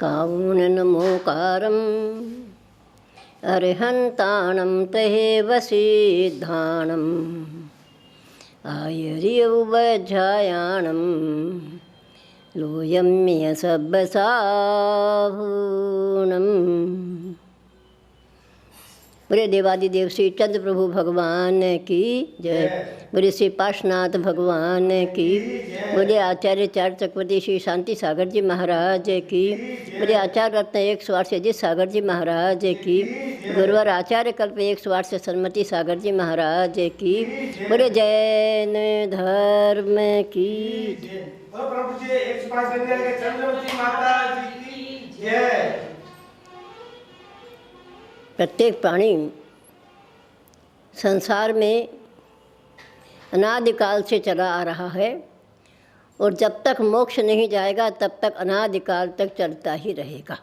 कारुण्यनमोकारम् अरिहन्ताणं तहेव सिद्धाणम् आयुर्यौवज्झायाणं लोयम्यसब्बसाहूणम्। बोले देवादिदेव श्री चंद्र प्रभु भगवान की जय। बोले श्री पार्श्वनाथ भगवान की। बोले आचार्य चार चक्रवर्ती श्री शांति सागर जी महाराज की। बोले आचार्य रत्न 108 से अजित सागर जी महाराज की। गुरुवर आचार्य कल्प 108 से सन्मति सागर जी महाराज की। बोले जैन धर्म की प्रभु जी 105 के चंद्रवती माता जी की जय। प्रत्येक प्राणी संसार में अनादिकाल से चला आ रहा है और जब तक मोक्ष नहीं जाएगा तब तक अनादिकाल तक चलता ही रहेगा।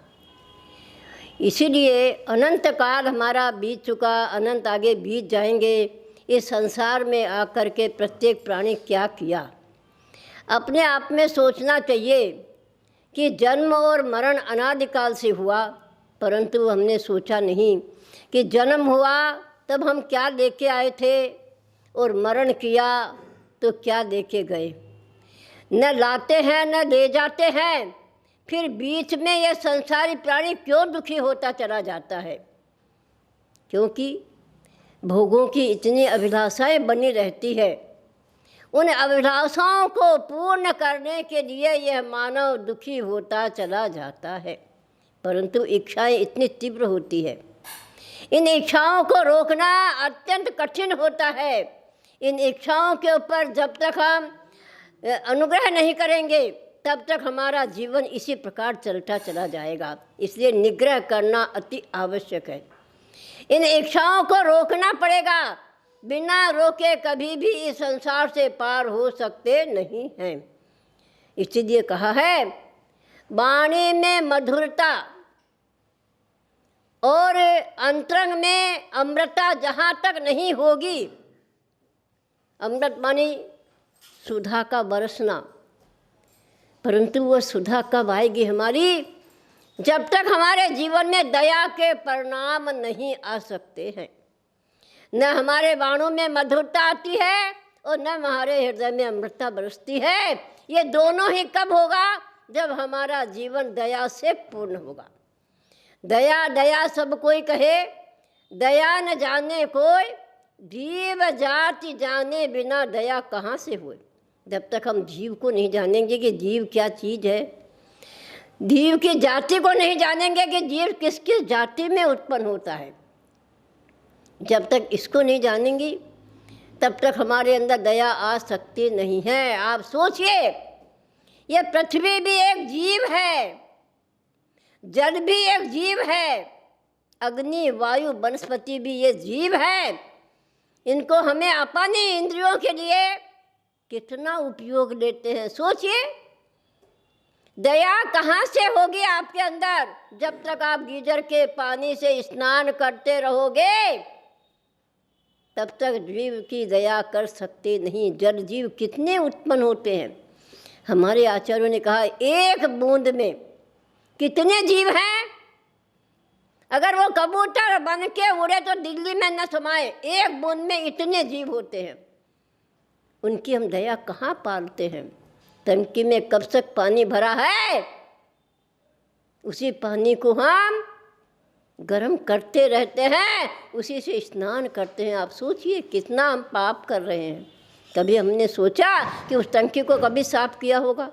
इसीलिए अनंत काल हमारा बीत चुका, अनंत आगे बीत जाएंगे। इस संसार में आकर के प्रत्येक प्राणी क्या किया, अपने आप में सोचना चाहिए कि जन्म और मरण अनादिकाल से हुआ, परंतु हमने सोचा नहीं कि जन्म हुआ तब हम क्या लेके आए थे और मरण किया तो क्या लेके गए। न लाते हैं न ले जाते हैं, फिर बीच में ये संसारी प्राणी क्यों दुखी होता चला जाता है? क्योंकि भोगों की इतनी अभिलाषाएं बनी रहती है। उन अभिलाषाओं को पूर्ण करने के लिए यह मानव दुखी होता चला जाता है, परंतु इच्छाएं इतनी तीव्र होती है। इन इच्छाओं को रोकना अत्यंत कठिन होता है। इन इच्छाओं के ऊपर जब तक हम अनुग्रह नहीं करेंगे तब तक हमारा जीवन इसी प्रकार चलता चला जाएगा। इसलिए निग्रह करना अति आवश्यक है। इन इच्छाओं को रोकना पड़ेगा। बिना रोके कभी भी इस संसार से पार हो सकते नहीं हैं। इसलिए कहा है, वाणी में मधुरता और अंतरंग में अमृता जहाँ तक नहीं होगी, अमृत मानी सुधा का बरसना, परंतु वह सुधा कब आएगी हमारी? जब तक हमारे जीवन में दया के परिणाम नहीं आ सकते हैं। न हमारे बाणों में मधुरता आती है और न हमारे हृदय में अमृतता बरसती है। ये दोनों ही कब होगा? जब हमारा जीवन दया से पूर्ण होगा। दया दया सब कोई कहे, दया न जाने कोई, जीव जाति जाने बिना दया कहाँ से होए। जब तक हम जीव को नहीं जानेंगे कि जीव क्या चीज़ है, जीव की जाति को नहीं जानेंगे कि जीव किस किस जाति में उत्पन्न होता है, जब तक इसको नहीं जानेंगी तब तक हमारे अंदर दया आ सकती नहीं है। आप सोचिए, ये पृथ्वी भी एक जीव है, जल भी एक जीव है, अग्नि वायु वनस्पति भी ये जीव है। इनको हमें अपनी इंद्रियों के लिए कितना उपयोग लेते हैं। सोचिए, दया कहाँ से होगी आपके अंदर? जब तक आप गीजर के पानी से स्नान करते रहोगे तब तक जीव की दया कर सकते नहीं। जल जीव कितने उत्पन्न होते हैं। हमारे आचार्यों ने कहा, एक बूंद में कितने जीव हैं। अगर वो कबूतर बन के उड़े तो दिल्ली में न समाए, एक बूंद में इतने जीव होते हैं। उनकी हम दया कहाँ पालते हैं? टंकी में कब तक पानी भरा है, उसी पानी को हम गर्म करते रहते हैं, उसी से स्नान करते हैं। आप सोचिए कितना हम पाप कर रहे हैं। कभी हमने सोचा कि उस टंकी को कभी साफ किया होगा?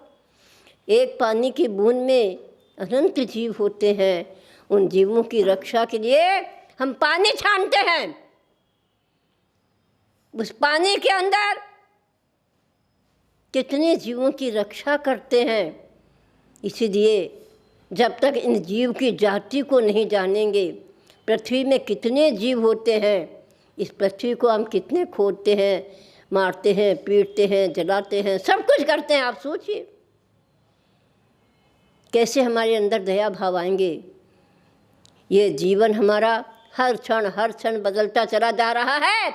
एक पानी की बूंद में अनंत जीव होते हैं। उन जीवों की रक्षा के लिए हम पानी छानते हैं। उस पानी के अंदर कितने जीवों की रक्षा करते हैं। इसीलिए जब तक इन जीव की जाति को नहीं जानेंगे, पृथ्वी में कितने जीव होते हैं, इस पृथ्वी को हम कितने खोदते हैं, मारते हैं, पीटते हैं, जलाते हैं, सब कुछ करते हैं। आप सोचिए कैसे हमारे अंदर दया भाव आएंगे। ये जीवन हमारा हर क्षण बदलता चला जा रहा है।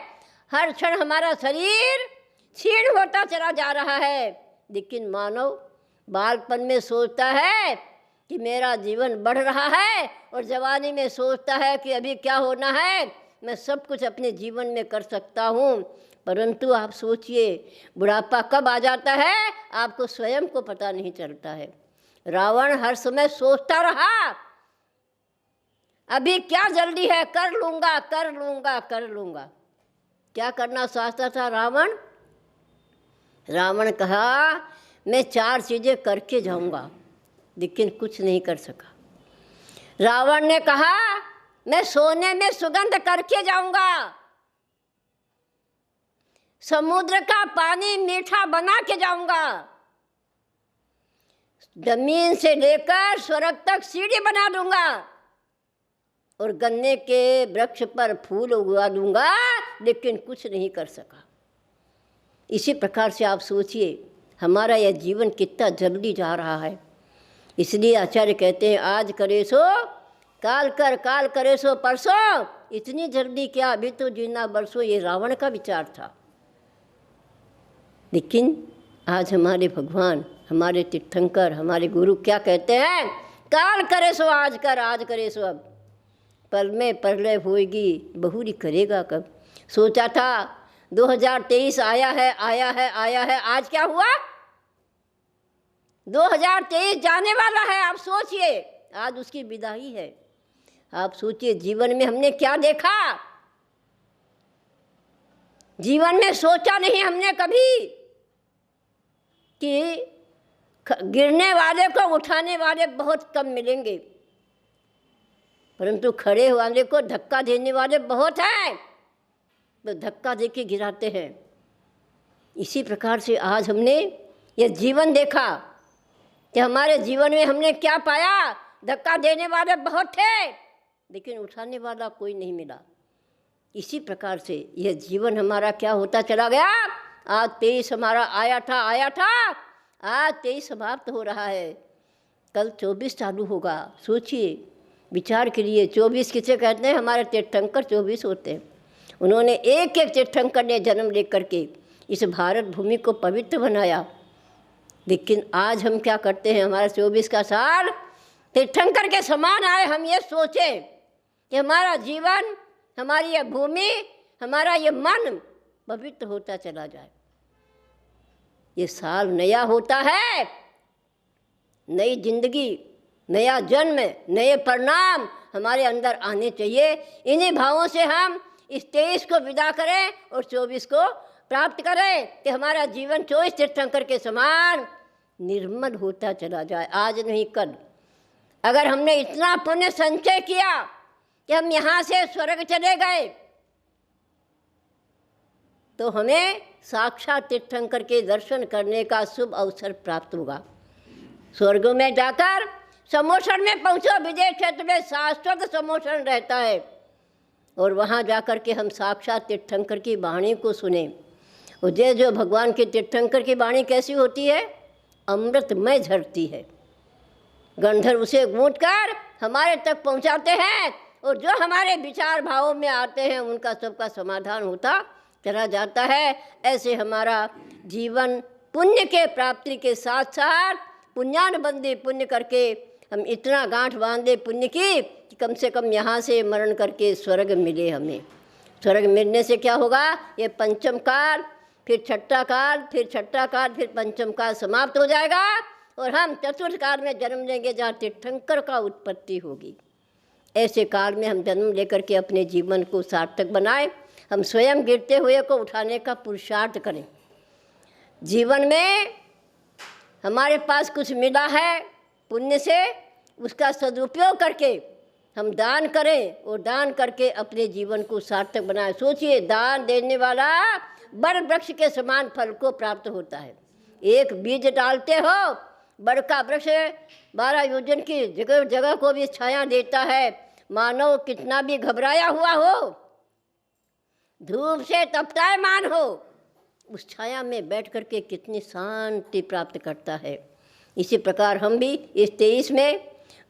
हर क्षण हमारा शरीर क्षीण होता चला जा रहा है। लेकिन मानव बालपन में सोचता है कि मेरा जीवन बढ़ रहा है और जवानी में सोचता है कि अभी क्या होना है, मैं सब कुछ अपने जीवन में कर सकता हूँ। परंतु आप सोचिए बुढ़ापा कब आ जाता है, आपको स्वयं को पता नहीं चलता है। रावण हर समय सोचता रहा अभी क्या जल्दी है, कर लूँगा कर लूँगा कर लूँगा। क्या करना चाहता था रावण? रावण कहा मैं 4 चीज़ें करके जाऊँगा, लेकिन कुछ नहीं कर सका। रावण ने कहा मैं सोने में सुगंध करके जाऊँगा, समुद्र का पानी मीठा बना के जाऊँगा, जमीन से लेकर स्वर्ग तक सीढ़ी बना दूंगा और गन्ने के वृक्ष पर फूल उगा दूंगा, लेकिन कुछ नहीं कर सका। इसी प्रकार से आप सोचिए हमारा यह जीवन कितना जल्दी जा रहा है। इसलिए आचार्य कहते हैं आज करे सो काल कर, काल करे सो परसों, इतनी जल्दी क्या, अभी तो जीना बरसों। ये रावण का विचार था। लेकिन आज हमारे भगवान, हमारे तीर्थंकर, हमारे गुरु क्या कहते हैं? काल करे सो आज कर, आज करे सो अब, पल में प्रलय होएगी, बहुरी करेगा कब। सोचा था 2023 आया है आया है आया है, आज क्या हुआ? 2023 जाने वाला है। आप सोचिए आज उसकी विदाई है। आप सोचिए जीवन में हमने क्या देखा? जीवन में सोचा नहीं हमने कभी कि गिरने वाले को उठाने वाले बहुत कम मिलेंगे, परंतु खड़े वाले को धक्का देने वाले बहुत हैं, तो धक्का दे के गिराते हैं। इसी प्रकार से आज हमने ये जीवन देखा कि हमारे जीवन में हमने क्या पाया? धक्का देने वाले बहुत थे, लेकिन उठाने वाला कोई नहीं मिला। इसी प्रकार से यह जीवन हमारा क्या होता चला गया। आज 23 हमारा आया था, आज 23 समाप्त हो रहा है, कल 24 चालू होगा। सोचिए विचार के लिए 24 किसे कहते हैं? हमारे तीर्थंकर 24 होते हैं। उन्होंने एक एक तीर्थंकर ने जन्म लेकर के इस भारत भूमि को पवित्र बनाया। लेकिन आज हम क्या करते हैं? हमारा 24 का साल तीर्थंकर के समान आए। हम ये सोचें कि हमारा जीवन, हमारी यह भूमि, हमारा ये मन पवित्र होता चला जाए। ये साल नया होता है, नई जिंदगी, नया जन्म, नए परिणाम हमारे अंदर आने चाहिए। इन्हीं भावों से हम इस 23 को विदा करें और 24 को प्राप्त करें कि हमारा जीवन 24 तीर्थंकर के समान निर्मल होता चला जाए। आज नहीं कल। अगर हमने इतना पुण्य संचय किया कि हम यहाँ से स्वर्ग चले गए, तो हमें साक्षात तीर्थंकर के दर्शन करने का शुभ अवसर प्राप्त होगा। स्वर्ग में जाकर सम्मोषण में पहुँचो। विदेश क्षेत्र में शाश्वत सम्मोषण रहता है और वहाँ जाकर के हम साक्षात तीर्थंकर की वाणी को सुने। और जो भगवान के तीर्थंकर की वाणी कैसी होती है? अमृतमय झरती है। गंधर्व उसे गूंथ कर हमारे तक पहुँचाते हैं और जो हमारे विचार भावों में आते हैं उनका सबका समाधान होता चला जाता है। ऐसे हमारा जीवन पुण्य के प्राप्ति के साथ साथ पुण्यानुबंधी पुण्य करके हम इतना गांठ बांधे पुण्य की कि कम से कम यहाँ से मरण करके स्वर्ग मिले हमें। स्वर्ग मिलने से क्या होगा? ये पंचम काल, फिर छठा काल, फिर छठा काल, फिर पंचम काल समाप्त हो जाएगा और हम चतुर्थ काल में जन्म लेंगे जहाँ तीर्थंकर का उत्पत्ति होगी। ऐसे काल में हम जन्म लेकर के अपने जीवन को सार्थक बनाएं। हम स्वयं गिरते हुए को उठाने का पुरुषार्थ करें। जीवन में हमारे पास कुछ मिला है पुण्य से, उसका सदुपयोग करके हम दान करें और दान करके अपने जीवन को सार्थक बनाएं। सोचिए दान देने वाला बड़ वृक्ष के समान फल को प्राप्त होता है। एक बीज डालते हो, बड़ का वृक्ष 12 योजन की जगह जगह को भी छाया देता है। मानो कितना भी घबराया हुआ हो, धूप से तपतायमान हो, उस छाया में बैठ कर के कितनी शांति प्राप्त करता है। इसी प्रकार हम भी इस 23 में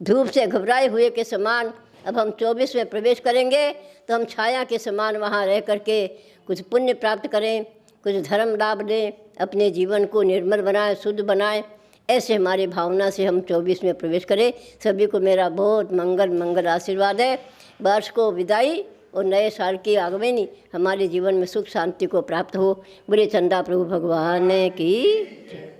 धूप से घबराए हुए के समान अब हम 24 में प्रवेश करेंगे, तो हम छाया के समान वहाँ रह करके कुछ पुण्य प्राप्त करें, कुछ धर्म लाभ लें, अपने जीवन को निर्मल बनाएं, शुद्ध बनाएं। ऐसे हमारी भावना से हम 24 में प्रवेश करें। सभी को मेरा बहुत मंगल आशीर्वाद है। वर्ष को विदाई और नए साल की आगमनी हमारे जीवन में सुख शांति को प्राप्त हो। बोले चंदा प्रभु भगवान की।